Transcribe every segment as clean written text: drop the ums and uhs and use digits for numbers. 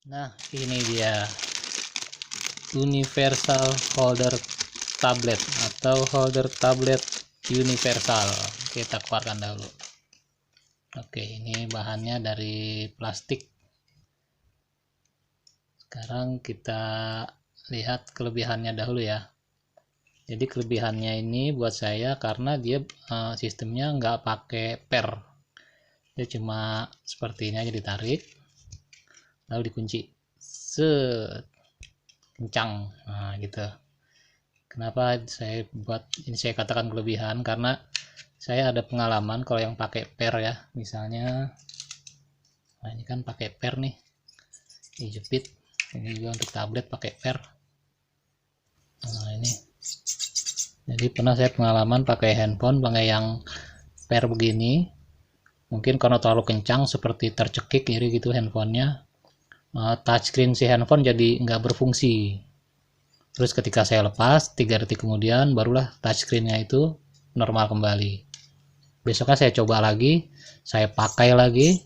Nah, ini dia universal holder tablet atau holder tablet universal. Kita keluarkan dahulu. Oke, ini bahannya dari plastik. Sekarang kita lihat kelebihannya dahulu ya. Jadi kelebihannya ini buat saya karena dia sistemnya nggak pakai per. Dia cuma seperti ini aja, ditarik lalu dikunci. Set. Kencang. Nah, gitu. Kenapa saya katakan kelebihan, karena saya ada pengalaman kalau yang pakai per ya, misalnya nah ini kan pakai per nih, dijepit. Ini juga untuk tablet pakai per. Nah ini, jadi pernah saya pengalaman pakai handphone pakai yang per begini, mungkin karena terlalu kencang seperti tercekik jadi gitu handphonenya, touchscreen si handphone jadi nggak berfungsi. Terus ketika saya lepas 3 detik kemudian barulah touchscreennya itu normal kembali. Besoknya saya coba lagi, saya pakai lagi,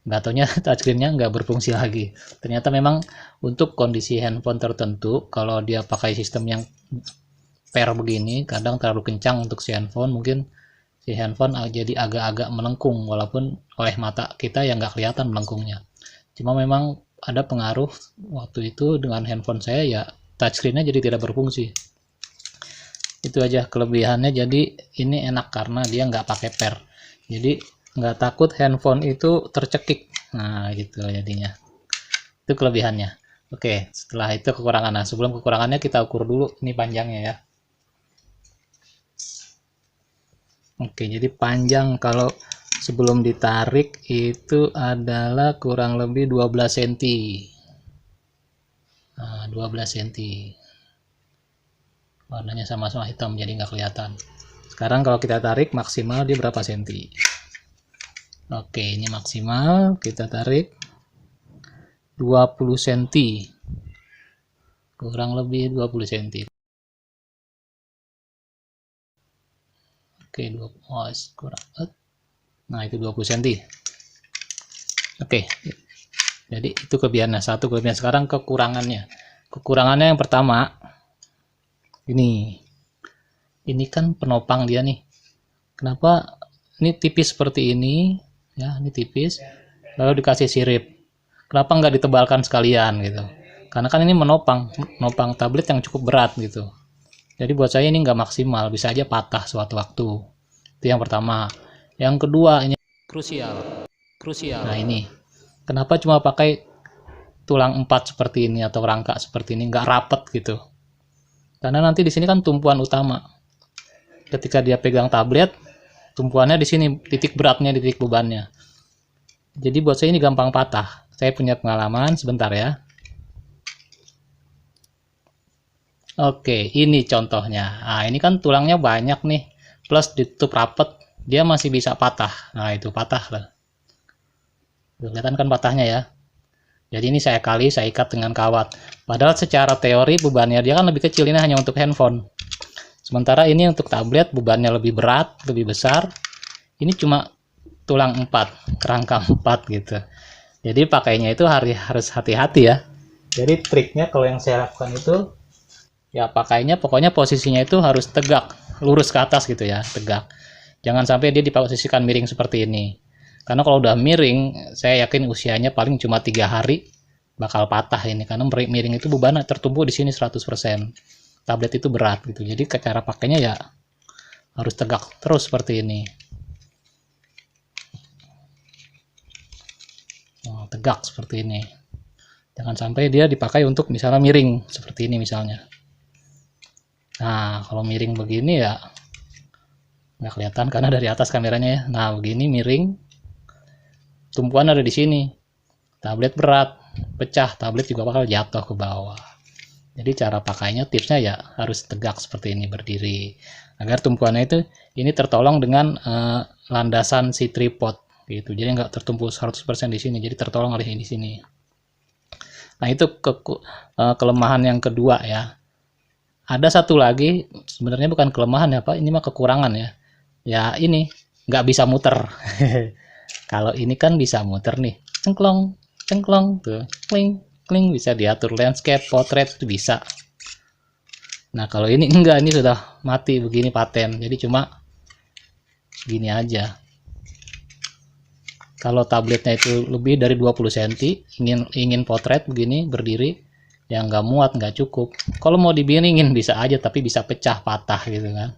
nggak taunya touchscreennya nggak berfungsi lagi. Ternyata memang untuk kondisi handphone tertentu, kalau dia pakai sistem yang per begini, kadang terlalu kencang untuk si handphone, mungkin si handphone jadi agak-agak melengkung, walaupun oleh mata kita yang nggak kelihatan melengkungnya. Cuma memang ada pengaruh waktu itu dengan handphone saya ya, touchscreennya jadi tidak berfungsi. Itu aja kelebihannya. Jadi ini enak karena dia nggak pakai per, jadi nggak takut handphone itu tercekik. Nah gitu jadinya, itu kelebihannya. Oke, setelah itu kekurangan. Nah sebelum kekurangannya kita ukur dulu ini panjangnya ya. Oke, jadi panjang kalau sebelum ditarik itu adalah kurang lebih 12 cm. Nah, 12 cm. Warnanya sama-sama hitam jadi nggak kelihatan. Sekarang kalau kita tarik maksimal dia berapa senti? Oke, ini maksimal kita tarik 20 cm. Kurang lebih 20 cm. Oke, 20 kurang. Nah, itu 20 cm. Oke. Jadi itu kelebihannya. Satu kelebihan. Sekarang kekurangannya. Kekurangannya yang pertama, ini kan penopang dia nih. Kenapa ini tipis seperti ini ya, ini tipis lalu dikasih sirip, kenapa nggak ditebalkan sekalian gitu? Karena kan ini menopang tablet yang cukup berat gitu. Jadi buat saya ini nggak maksimal, bisa aja patah suatu waktu. Itu yang pertama. Yang kedua, ini krusial. Nah ini, kenapa cuma pakai tulang 4 seperti ini atau rangka seperti ini, nggak rapet gitu? Karena nanti di sini kan tumpuan utama. Ketika dia pegang tablet, tumpuannya di sini, titik beratnya, titik bebannya. Jadi buat saya ini gampang patah. Saya punya pengalaman, sebentar ya. Oke, ini contohnya. Nah, ini kan tulangnya banyak nih, plus ditutup rapet, dia masih bisa patah. Nah, itu patah lah. Kelihatan kan patahnya ya. Jadi ini saya ikat dengan kawat. Padahal secara teori bebannya dia kan lebih kecil, ini hanya untuk handphone. Sementara ini untuk tablet bebannya lebih berat, lebih besar. Ini cuma tulang 4, kerangka 4 gitu. Jadi pakainya itu harus hati-hati ya. Jadi triknya kalau yang saya lakukan itu, ya pakainya pokoknya posisinya itu harus tegak, lurus ke atas gitu ya, tegak. Jangan sampai dia diposisikan miring seperti ini. Karena kalau udah miring, saya yakin usianya paling cuma 3 hari bakal patah ini. Karena miring itu beban tertumpu di sini 100%. Tablet itu berat gitu. Jadi cara pakainya ya harus tegak terus seperti ini. Tegak seperti ini. Jangan sampai dia dipakai untuk misalnya miring seperti ini misalnya. Nah, kalau miring begini ya nggak kelihatan karena dari atas kameranya ya. Nah, begini miring. Tumpuan ada di sini, tablet berat, pecah, tablet juga bakal jatuh ke bawah. Jadi cara pakainya, tipsnya ya harus tegak seperti ini, berdiri, agar tumpuannya itu ini tertolong dengan landasan si tripod gitu. Jadi nggak tertumpu 100% di sini, jadi tertolong oleh ini di sini. Nah itu kelemahan yang kedua ya. Ada satu lagi, sebenarnya bukan kelemahan ya Pak, ini mah kekurangan ya. Ya ini nggak bisa muter. Kalau ini kan bisa muter nih, cengklong, cengklong, tuh, kling. kling, bisa diatur landscape, portrait, itu bisa. Nah kalau ini enggak, ini sudah mati begini paten, jadi cuma gini aja. Kalau tabletnya itu lebih dari 20 cm, ingin potret begini berdiri, ya nggak muat, nggak cukup. Kalau mau dibiringin bisa aja, tapi bisa pecah, patah gitu kan.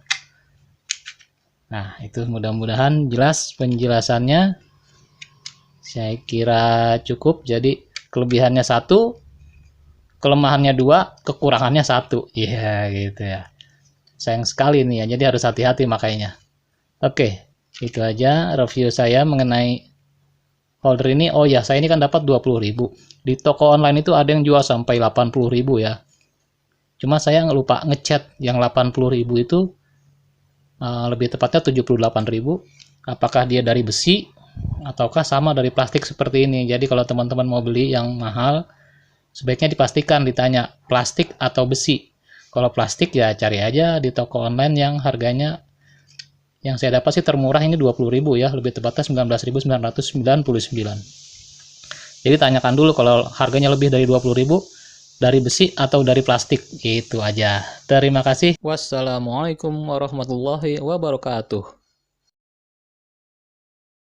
Nah itu mudah-mudahan jelas penjelasannya. Saya kira cukup. Jadi kelebihannya 1, kelemahannya 2, kekurangannya 1. Iya gitu ya. Sayang sekali nih ya, jadi harus hati-hati makanya. Oke, itu aja review saya mengenai holder ini. Oh ya, saya ini kan dapat 20.000. Di toko online itu ada yang jual sampai 80.000 ya. Cuma saya lupa ngechat yang 80.000 itu lebih tepatnya 78.000. Apakah dia dari besi ataukah sama dari plastik seperti ini. Jadi kalau teman-teman mau beli yang mahal, sebaiknya dipastikan, ditanya plastik atau besi. Kalau plastik ya cari aja di toko online yang harganya, yang saya dapat sih termurah ini 20.000 ya, lebih tepatnya 19.999. Jadi tanyakan dulu kalau harganya lebih dari 20.000 dari besi atau dari plastik. Itu aja. Terima kasih. Wassalamualaikum warahmatullahi wabarakatuh.